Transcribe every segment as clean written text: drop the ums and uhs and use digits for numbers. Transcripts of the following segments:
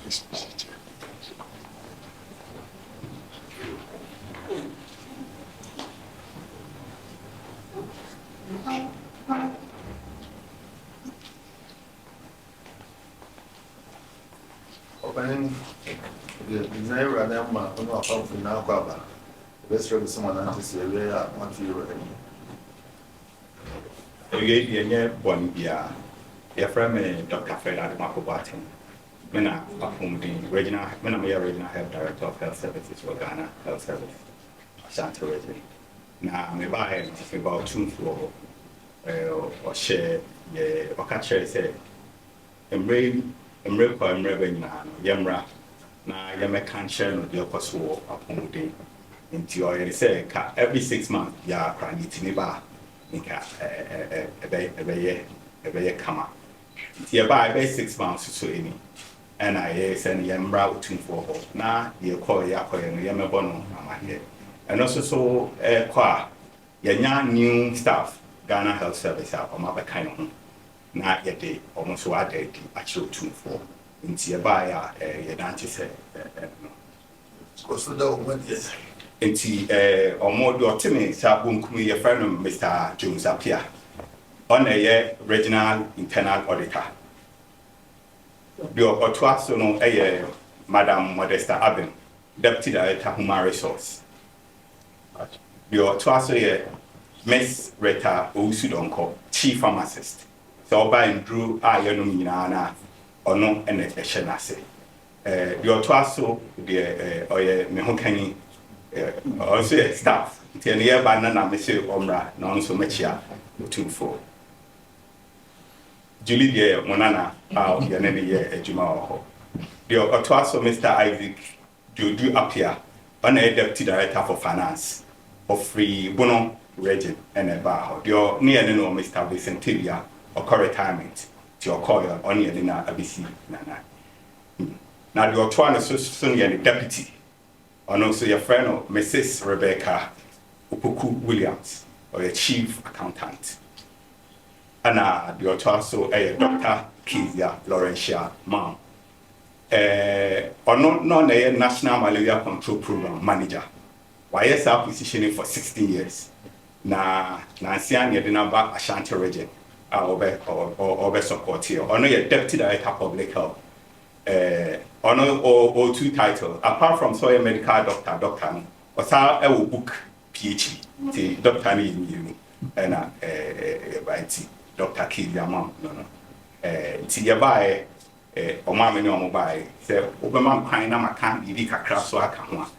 Opening the Naira Nama on our house in Alquaba. Let's try someone to say, where I want you already. One year, your friend Dr. Fred Adomako-Boateng. When I performed the regional, when I'm a regional health director of health services for Ghana Health Service, Ashanti region. Now, I'm about 2 floor or share, or catch say, Yamra, na Yamekan share no the Opemsuo upon the into your say every 6 months, ya crying it in a kama. Hereby by 6 months so any. And I send Yamra to for na you call Yako and Yamabono, I'm here. And also so qua new staff, Ghana Health Service or my kind of na yet almost what they actually 2 for. Into your buyer, your dante said, into or more do Timmy, Sabun, your friend Mr. Jones up here on a regional internal auditor. The Otuaso no a Madam Modesta Abin, Deputy Director Human Resource. The Otuaso Miss Rita Ousudonko, Chief Pharmacist. So by Drew Ayanumina. Or no, and a shenase. Your twasso, the Mehokani, also staff, till near banana, Monsieur Omra, non so much ya, 2 for Julie, dear Monana, out Yanani, a Juma. The Otwaso, Mr. Isaac, do appear on a deputy director for finance of Free Bono region and a bar. Your near no Mr. Vicentilia or retirement. Your call on your dinner ABC Nana. Now your twan so soon the deputy, or also your friend Mrs. Rebecca Upuku Williams, or your chief accountant. And your also a Dr. Kezia Laurentia Mom. Or not a National Malaria Control Program manager. YSR positioning for 16 years. Na Nansian Yadinaba Ashanti region. Or support here. Or no, your deputy director public health. Or no, or 2 titles. Apart from so a medical doctor, or so I will book PhD. The doctor in uni and right. Dr. Kezia Mom, no. Tia by or mammy no mobile. Say, Oberman kind of can be craft so I can one.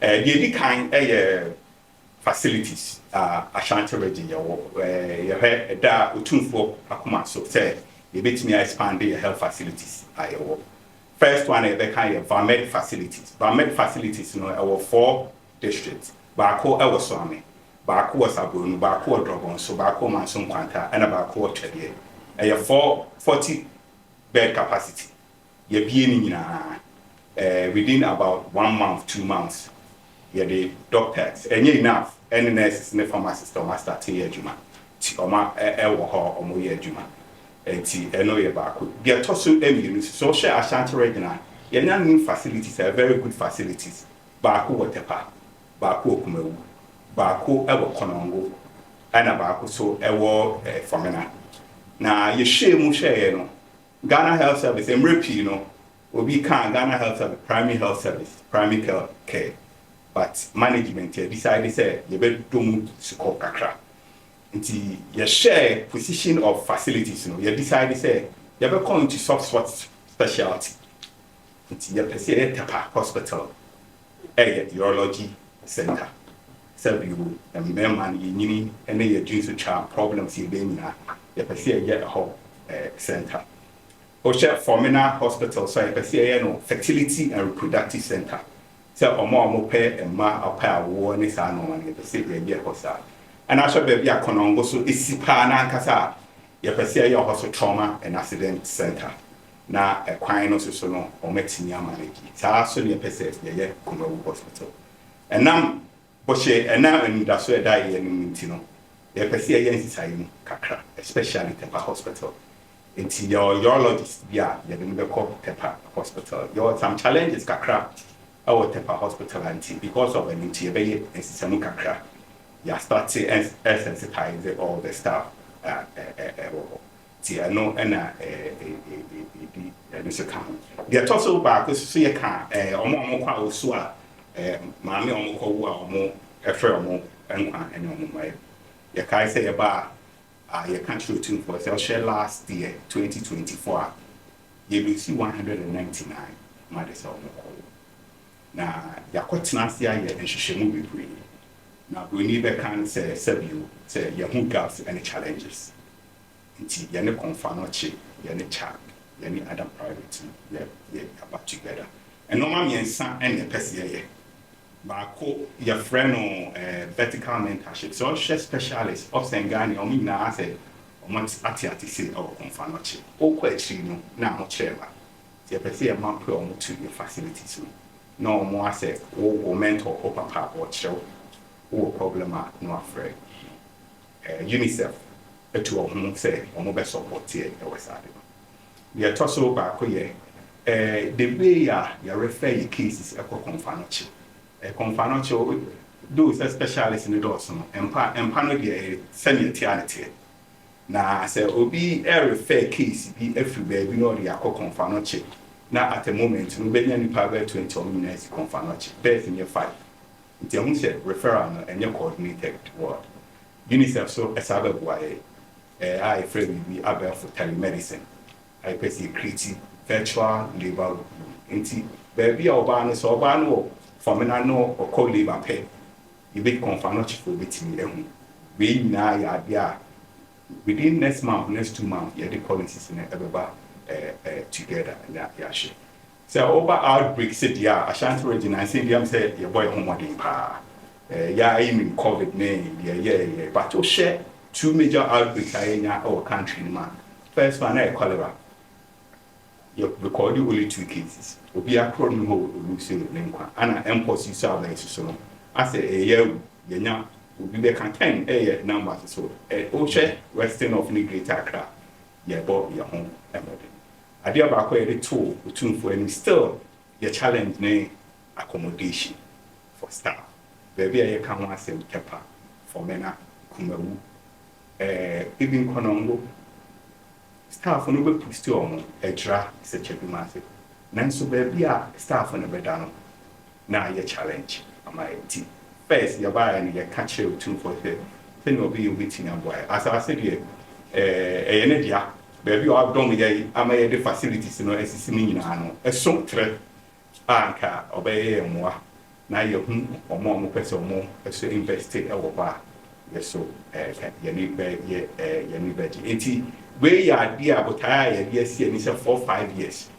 The kind facilities Ashanti region you heard that Utumfo Akuma so say you bet me expand your health facilities first one they kind of Vamed facilities you know our 4 districts Bako Ewo Swami Bako Sabunu Bako Drogon so Bako Mansum Kwanta and Bako Chedie a 40 bed capacity you be within about 1 month 2 months the doctors and enough any nurses and pharmacists or master tea juma Oma or Moya Juma and tea and no back. Get tossing eminence, so share Ashanti regional. Your new facilities are very good facilities. Baku Watepa, Baku Kumu, Baku Ewo Konongo, and a Baku so Ewo Famina. Now you share Mushe, no Ghana Health Service and Repi, will be Ghana Health Service, primary care. But management here decided say you better do support kakra. Until you share position of facilities, you decided say you better come into soft specialty. Until you perceive Tapa Hospital, a urology center. So you and man you and then you doing to child problems you being you perceive yet a whole center. Osha Formina Hospital, so you perceive fertility and reproductive center. So or more pay and ma a war and it's and the city and I shall be a conongo so it's Sipana Casa. You perceive your hospital trauma and accident center. Now a quine also no or Mexinia manage. So you perceive the Kumo Hospital. And now Boshe and now and that's where die in Tino. You perceive Kakra, especially Tepa Hospital. Into your urologist, yeah, you didn't call Tepa Hospital. You have some challenges, Kakra, our Tepa Hospital, and because of an interview and Samu Kakra, you start to sensitize all the staff. I know, and this account. The total back is see a car, or so, Mammy or more, a fair more, and my. You can't say about. Your country tune for sale share last year 2024 you will see 199 mothers on the call. Now your quite year and she be free. Now we need a can say say your who gaps any challenges. Until you ne confirm you ne chat, you ne other private, yeah, about together. And no man and the person Bako, your friend or vertical mentorship. So, share specialist of Sengani or me now, I said, or months at say, or confirmation. Oh, question, now, chair. The person a month or to your facilities. No more, I say, or mentor or papa or show, or problem, no afraid. UNICEF, a two of whom say, or mobile support here, or was added. We are tossed back here. The way you refer your cases, a confirmation. A confirmation those specialists in the doors, and panel the semi-eternity. Now, I say, Obi, every fair case be everywhere, we know the confirmation. Now, at the moment, we be any private 20 minutes confirmation, based in your fight. It's a referral and your coordinated word. UNICEF, so a sabbath way, I afraid we be able for telemedicine. I basically create virtual labor. Into baby or banner, or banner. For me, I know or call labor pay. You be confirmation for betting we now are within next 2 months, yeah, the policies in everybody together and that yashi. So over outbreak said yeah, Ashanti region I see them say your boy home pa. Yeah, I mean COVID name, yeah. But to share 2 major outbreaks in our country, man. First one, cholera. You recorded only 2 cases. Obi akro no ho olusi lenkwa ana empos you saw like so I say yenya obi be can 10 numbers so o che western of the greater Accra ye bo your home emode ade ba ko ye to otumfo and still your challenge ne accommodation for staff baby ye kan wa asem kepa for mena kumawu even konongo staff no be pusti on edra se chebi massive Nanso baby staff on the bedano. Now your challenge. Am I tea? First, you buy and you catch you 2 for 3. Then you'll be waiting and boy. As I said here, energia, baby, you have done with the facilities, as mean, a song threat, anchor, obey more. Now you're or more person more, as you invested our bar. Yes, so, you need veggie. Where you are dear, but I, yes, and it's 4 or 5 years.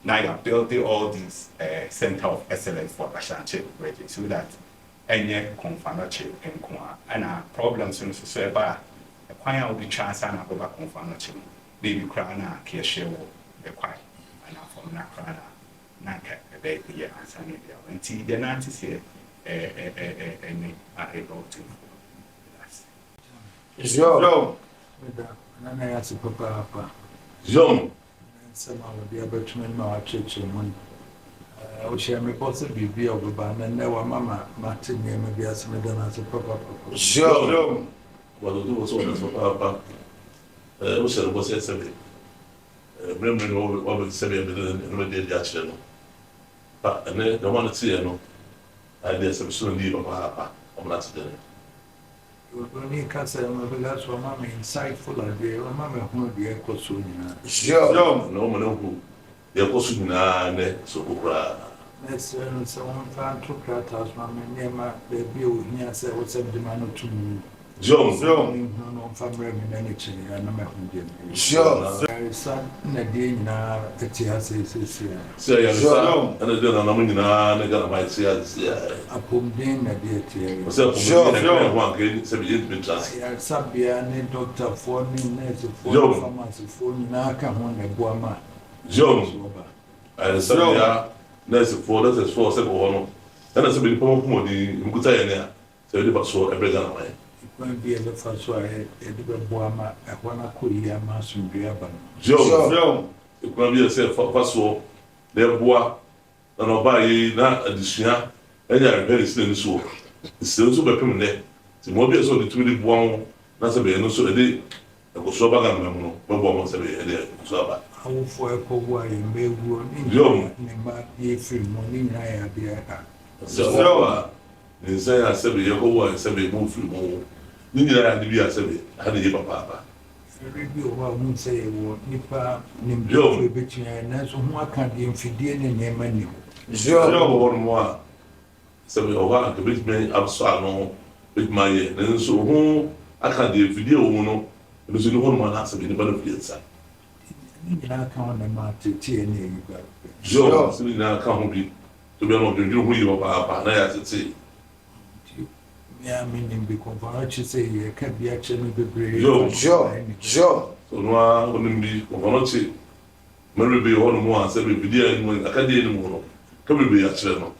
Now you're building all these center of excellence for Ashanti region so that any confirmation and problems in society acquire the chance and about confirmation. Baby crana, care share, acquire and from Nakrana, Naka, a baby, yeah, and until the Nantes here, any are able to. Jean, and I asked Papa, Jean. Some of the other two men are churching one. Which I am reported to be of a band, and now Mamma Martin, maybe as a madam as a papa. Sure, what do was always for Papa. Was yesterday. Remembering what was said in the action. But and then the one to see, I did some soon leave of Papa. I'm not today. When you can't say, that's what Mamma insightful idea, Mamma who be a costume. Sure, no one who the Cosuna, so let's someone found 2 craters, Mamma, near my baby, here said, what's up the man to me. John, no family in any chain, and I'm a sure, son, Nadine, the tears is here. Say, and I don't know, I got my tears. A pum din, a dear tear. Sure, one great 78 minutes. Sabia, and Doctor for me, Joe, for now come on a Guama. Joe, I said, there's 4, that's 4 several. And that's a bit more the Mutayana, so you so every time. Kwan bi a bɛfa so a yɛde bɛboa ma ɛhɔ no akɔ yie ama asomdwe aba no. Kwan bi a sɛ fa so na ɛboa na ɔbaa yi na adesua ɛnyɛ ahwehwɛ ne sine so sine nso bɛpem nnɛ nti ma obi a sɛ ɔde tumi de boa ho na sɛ bɛyɛ no so ɛde ɛkɔsoɔ ba ganama mu no bɛboa mo sɛ bɛyɛ ɛde ɛkɔsoɔ aba awofoɔ ɛkɔwo a yɛmmɛwuo ne mma yɛfiri mu ne nyinaa yɛ adeɛ a sɛ ɔwɔ a ne nsa yɛ asɛ bɛyɛ kɔwo a sɛ bɛyɛ mo firi mu ne nyinaa yɛ ade bi a sɛ bɛyɛ ha ne yɛ papaapa fɛrɛ bi wɔ hɔ a wohu sɛ yɛwɔ nnipa nimdefoɔ bɛtumi ayɛ nanso ho aka deɛ mfidie ne nneɛma ni hɔ wɔ hɔ nom a sɛ bɛyɛ ɔhɔ a nka bɛtumi asɔ ano bɛtumi ayɛ nanso ho aka deɛ mfidie wɔ mu no ɛno nso ne hɔ nom a na asɛ bɛyɛ nipa no firi nsa ne nyinaa ka ho na ma tetee ne ayi ba sɛ ne nyinaa ka ho bi to bia no ɔdwendwene ho yi wɔ paapa na yɛ atetee yeah, meaning because what you say, you can't be actually be sure. So no one be onochi. Maybe be one more and say be there in academy no. Come be actually no.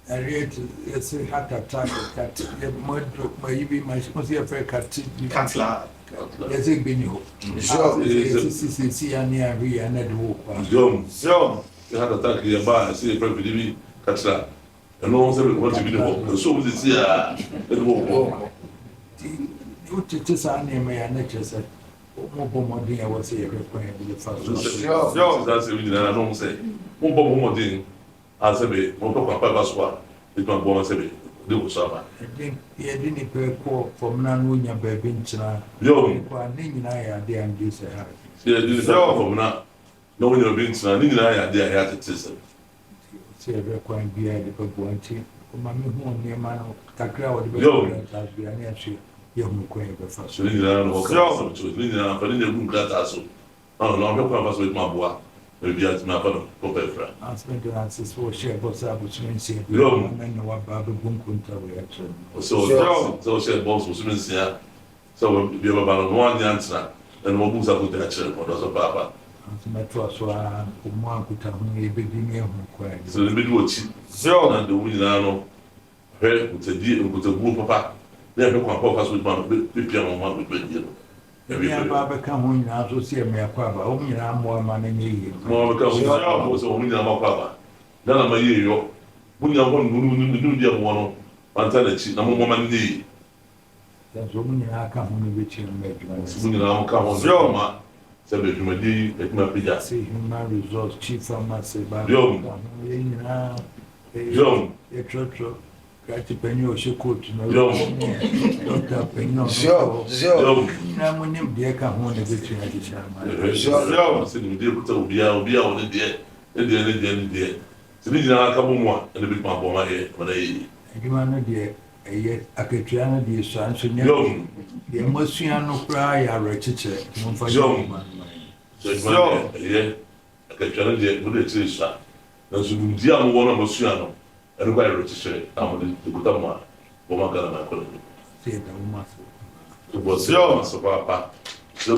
I read it's a heart attack cat. The mud my be my must have a cat. You can't lie. Yes, it be you. Sure. See and near we and the walk. Sure. You had attack your bar, see a perfect be catch. And no one said what to be the work. So we see the work. You just are near me and nature said, more bombarding I was here replying to the first. Sure, that's everything I don't say. More bombarding, I said, more papa swap. It might go and say, do so. I think he didn't pay call from Nanunya baby. Yo, I are there and you say, yeah, this is from now. No one you're being to Nina, I are there at the see a requirement be a little bounty. Mammy, near man, Takra would be an answer. Young McQueen, the first. So, Nina, but in the room that also. Oh, no, I'm not with my boy. Maybe that's my father. I spent the answers for share boss up, which means here. And what Babu Bunkunta we actually. So, said boss was here. So, we have about one answer and what moves up with the actual or does a papa. Metwa umwa kutahuye bedini ya mkwa. So the middle watch. So and the winner no. Hey, with a deal with a group papa. They have come papa with one piano one with bedino. Every baba come when I so see me akwaba. O mi na mo ma na nyi. Mo because we are so we na akwaba. Na ma ye yo. Bunya won nu dia mo no. Panta na chi na mo ma ni. That's o mi na aka ho ni bechi no me dwuma. Bunya na mo ka ho no ma. Sebe jumadi ekuma pija. See human resource chief pharmacy ba. Yo. Yo. E trotro. Kati penyo shikut no. Yo. Doctor penyo. Yo. Na mo nim de ka ho ne bechi na di chama. Yo. Se ni de kuta obia o ne de. E se ni na aka bo mo a ne bi pa bo ma ye ma dai. Edwuma no de eye akatua no de so anso nya. Yo. Ye mosua no kra ya rechiche. Mo fa Yo. So yeah, I can tell you what it is. Now, so the other one of us, and quite registered. I'm the good man. Woman, I couldn't see the muscle. It was so, papa. So,